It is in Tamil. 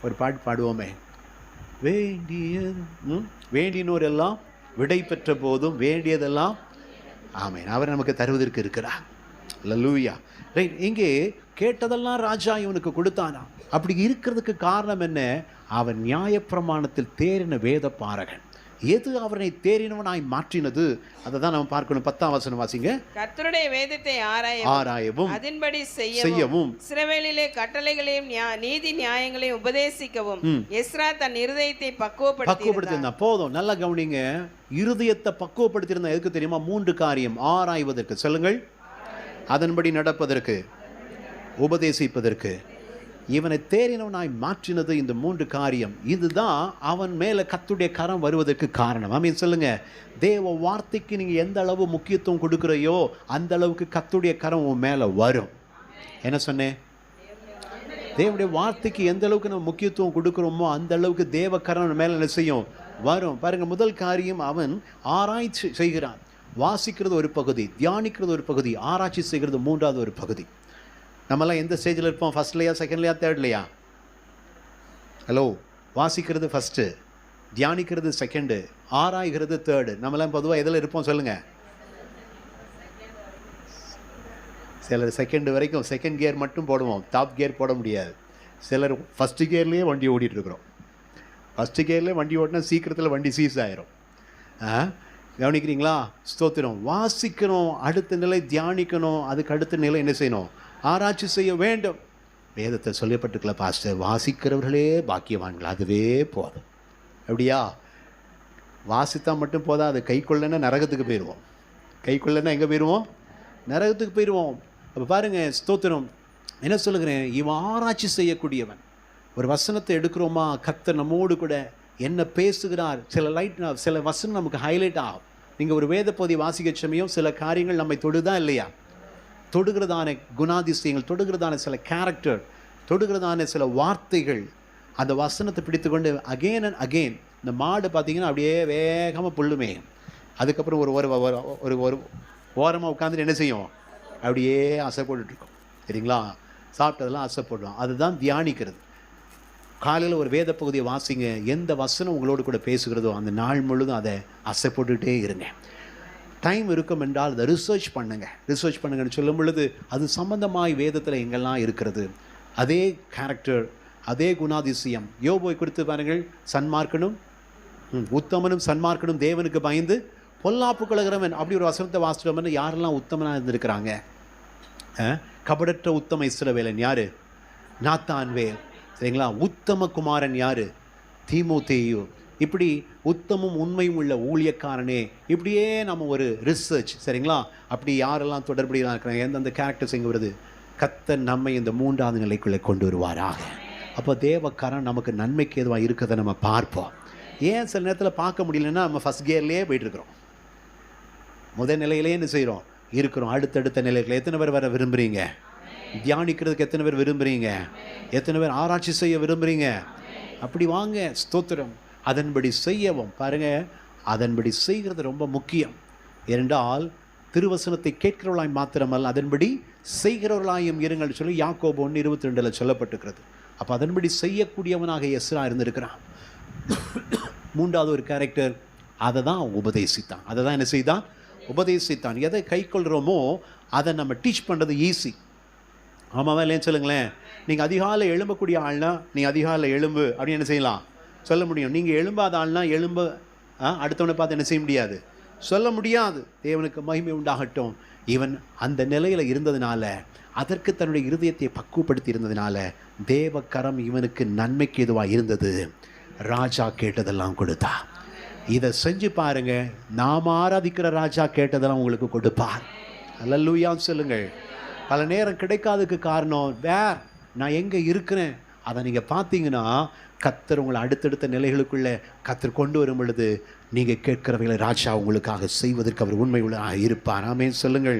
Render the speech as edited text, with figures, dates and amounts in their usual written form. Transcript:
ஒரு பாட்டு பாடுவோமே, வேண்டியது வேண்டினோர் எல்லாம் விடை பெற்ற போதும் வேண்டியதெல்லாம் ஆமென் அவர் நமக்கு தருவதற்கு இருக்கிறார். அல்லேலூயா. ரைட். இங்கே கேட்டதெல்லாம் ராஜா இவனுக்கு கொடுத்தானா. அப்படி இருக்கிறதுக்கு காரணம் என்ன? அவன் நியாயப்பிரமாணத்தில் தேறின வேத பாரகன். எது அவனை தேறினவனாய் மாற்றினது? அதை தான் நம்ம பார்க்கணும். 10ஆம் வசனம் வாசிங்க. கர்த்தருடைய வேதத்தை ஆராயவும் அதன்படி செய்யவும் இஸ்ரவேலிலே கட்டளைகளையும் நீதி நியாயங்களையும் உபதேசிக்கவும் எஸ்ரா தன் இருதயத்தை பக்குவப்படுத்தியிருந்தான். போதும், நல்லா கவனிங்க. இருதயத்தை பக்குவப்படுத்தியிருந்தா எதுக்கு தெரியுமா? 3 காரியம். ஆராய்வதற்கு, சொல்லுங்கள், அதன்படி நடப்பதற்கு, உபதேசிப்பதற்கு. இவனை தேறினவனாய் மாற்றினது இந்த 3 காரியம். இதுதான் அவன் மேலே கர்த்தருடைய கரம் வருவதற்கு காரணம். ஆமென் சொல்லுங்க. தேவ வார்த்தைக்கு நீங்கள் எந்த அளவு முக்கியத்துவம் கொடுக்குறையோ அந்த அளவுக்கு கர்த்தருடைய கரம் உன் மேலே வரும். என்ன சொன்னேன்? தேவனுடைய வார்த்தைக்கு எந்த அளவுக்கு நம்ம முக்கியத்துவம் கொடுக்குறோமோ அந்த அளவுக்கு தேவ கரம் மேலே என்ன செய்யும்? வரும். பாருங்க, முதல் காரியம், அவன் ஆராய்ச்சி செய்கிறான். வாசிக்கிறது ஒரு பகுதி, தியானிக்கிறது ஒரு பகுதி, ஆராய்ச்சி செய்கிறது 3வது ஒரு பகுதி. நம்மெல்லாம் எந்த ஸ்டேஜில் இருப்போம்? ஃபஸ்ட்லையா, செகண்ட்லையா, தேர்ட்லையா? ஹலோ, வாசிக்கிறது ஃபஸ்ட்டு, தியானிக்கிறது செகண்டு, ஆராய்கிறது தேர்டு. நம்மளாம் பொதுவாக எதில் இருப்போம் சொல்லுங்கள்? சிலர் செகண்ட் வரைக்கும், செகண்ட் கியர் மட்டும் போடுவோம், டாப் கியர் போட முடியாது. சிலர் ஃபஸ்ட்டு கியர்லேயே வண்டி ஓடிட்டுருக்குறோம். ஃபஸ்ட்டு கியர்லேயே வண்டி ஓட்டினா சீக்கிரத்தில் வண்டி சீஸ் ஆயிரும். கவனிக்கிறீங்களா? ஸ்தோத்திரம். வாசிக்கணும், அடுத்த நிலை தியானிக்கணும், அதுக்கு அடுத்த நிலை என்ன செய்யணும்? ஆராய்ச்சி செய்ய வேண்டும். வேதத்தை சொல்லப்பட்டிருக்கல பாஸ்டர், வாசிக்கிறவர்களே பாக்கியவான்கள், அதுவே போதும். அப்படியா? வாசித்தா மட்டும் போதா, அது கை கொள்ளனா நரகத்துக்கு போயிடுவோம். கை கொள்ளனா எங்கே போயிடுவோம்? நரகத்துக்கு போயிடுவோம். அப்போ பாருங்கள், ஸ்தோத்திரம். என்ன சொல்லுகிறேன்? இவன் ஆராய்ச்சி செய்யக்கூடியவன். ஒரு வசனத்தை எடுக்கிறோமா, கர்த்தர் நம்மோடு கூட என்ன பேசுகிறார், சில வசனம் நமக்கு ஹைலைட் ஆகும். நீங்கள் ஒரு வேத பகுதி வாசிக்க சமயம் சில காரியங்கள் நம்மை தொடுதா இல்லையா? தொடுகிறதான குணாதிசயங்கள், தொடுகிறதான சில கேரக்டர், தொடுகிறதான சில வார்த்தைகள், அந்த வசனத்தை பிடித்து கொண்டு அகெயின் அண்ட் அகெயின். இந்த மாடு பார்த்தீங்கன்னா அப்படியே வேகமாக புல்லுமே, அதுக்கப்புறம் ஒரு ஒரு ஒரு ஓரமாக உட்காந்துட்டு என்ன செய்யும்? அப்படியே அசை போட்டுட்ருக்கோம். சரிங்களா? சாப்பிட்டதெல்லாம் அசை போடுவோம். அதுதான் தியானிக்கிறது. காலையில் ஒரு வேத பகுதியை வாசிங்க, எந்த வசனம் உங்களோடு கூட பேசுகிறதோ அந்த நாள் முழுதும் அதை அசை போட்டுக்கிட்டே இருங்க. டைம் இருக்கும் என்றால் அதை ரிசர்ச் பண்ணுங்கன்னு சொல்லும் பொழுது அது சம்பந்தமாய் வேதத்தில் எங்கெல்லாம் இருக்கிறது, அதே கேரக்டர், அதே குணாதிசயம். யோபுவை குறித்து பாருங்கள், சன்மார்க்கனும் உத்தமனும் சன்மார்க்கனும் தேவனுக்கு பயந்து பொல்லாப்பு கலகிறவன், அப்படி ஒரு வசனத்தை வாசிட்டோம்னு யாரெல்லாம் உத்தமனாக இருந்திருக்கிறாங்க? கபடற்ற உத்தம இஸ்ரவேலன் யாரு? நாத்தான்வேல். சரிங்களா? உத்தம குமாரன் யாரு? தீமோத்தேயு. இப்படி உத்தமும் உண்மையும் உள்ள ஊழியக்காரனே, இப்படியே நம்ம ஒரு ரிசர்ச். சரிங்களா? அப்படி யாரெல்லாம் தொடர்புடையதாக இருக்கிறாங்க, எந்தெந்த கேரக்டர்ஸ் எங்கே வருது? கர்த்தர் நம்மை இந்த 3வது நிலைக்குள்ளே கொண்டு வருவாராக. அப்போ தேவக்காரன் நமக்கு நன்மைக்கு எதுவாக இருக்கிறத நம்ம பார்ப்போம். ஏன் சில நேரத்தில் பார்க்க முடியலன்னா நம்ம ஃபஸ்ட் கியர்லேயே போயிட்டுருக்குறோம், முதல் நிலையிலேயே என்ன செய்கிறோம்? இருக்கிறோம். அடுத்தடுத்த நிலைகளை எத்தனை பேர் வர விரும்புகிறீங்க? தியானிக்கிறதுக்கு எத்தனை பேர் விரும்புகிறீங்க? எத்தனை பேர் ஆராய்ச்சி செய்ய விரும்புகிறீங்க? அப்படி வாங்க. ஸ்தோத்திரம். அதன்படி செய்யவும். பாருங்கள், அதன்படி செய்கிறது ரொம்ப முக்கியம். ஏனென்றால் திருவசனத்தை கேட்கிறவர்களாய் மாத்திரமல்ல, அதன்படி செய்கிறவர்களாயும் இருங்கள் சொல்லி யாக்கோபு 1:22 சொல்லப்பட்டிருக்கிறது. அப்போ அதன்படி செய்யக்கூடியவனாக எஸ்ரா இருந்திருக்கிறான். 3வது ஒரு கேரக்டர், அதை தான் உபதேசித்தான். அதை தான் என்ன செய்தான்? உபதேசித்தான். எதை கை கொள்கிறோமோ அதை நம்ம டீச் பண்ணுறது ஈஸி. ஆமாவா இல்லைன்னு சொல்லுங்களேன். நீங்கள் அதிகாலை எழும்பக்கூடிய ஆள்னா நீங்கள் அதிகாலை எழும்பு அப்படின்னு என்ன செய்யலாம்? சொல்ல முடியும். நீங்கள் எழும்பாத ஆள்னா எழும்ப அடுத்தவனை பார்த்து என்ன செய்ய முடியாது? சொல்ல முடியாது. தேவனுக்கு மகிமை உண்டாகட்டும். இவன் அந்த நிலையில் இருந்ததுனால, அதற்கு தன்னுடைய இருதயத்தை பக்குவப்படுத்தி இருந்ததுனால தேவக்கரம் இவனுக்கு நன்மைக்கு எதுவாக இருந்தது. ராஜா கேட்டதெல்லாம் கொடுத்தா. இதை செஞ்சு பாருங்க, நாம் ஆராதிக்கிற ராஜா கேட்டதெல்லாம் உங்களுக்கு கொடுப்பார். அல்லேலூயான்னு சொல்லுங்கள். பல நேரம் கிடைக்காததுக்கு காரணம் நான் எங்கே இருக்கிறேன் அதை நீங்கள் பார்த்தீங்கன்னா, கர்த்தர் உங்களை அடுத்தடுத்த நிலைகளுக்குள்ளே கர்த்தர் கொண்டு வரும் பொழுது நீங்கள் கேட்கிறவைகளை ராஜா உங்களுக்காக செய்வதற்கு அவர் உண்மை உள்ளதாக இருப்பார். ஆமென் சொல்லுங்கள்.